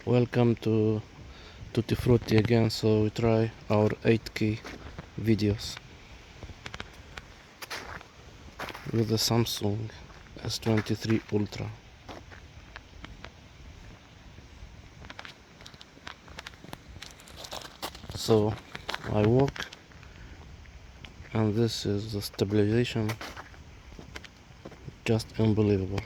Welcome to Tutti Frutti again. So we try our 8K videos with the Samsung S23 Ultra. So I walk, and this is the stabilization, just unbelievable.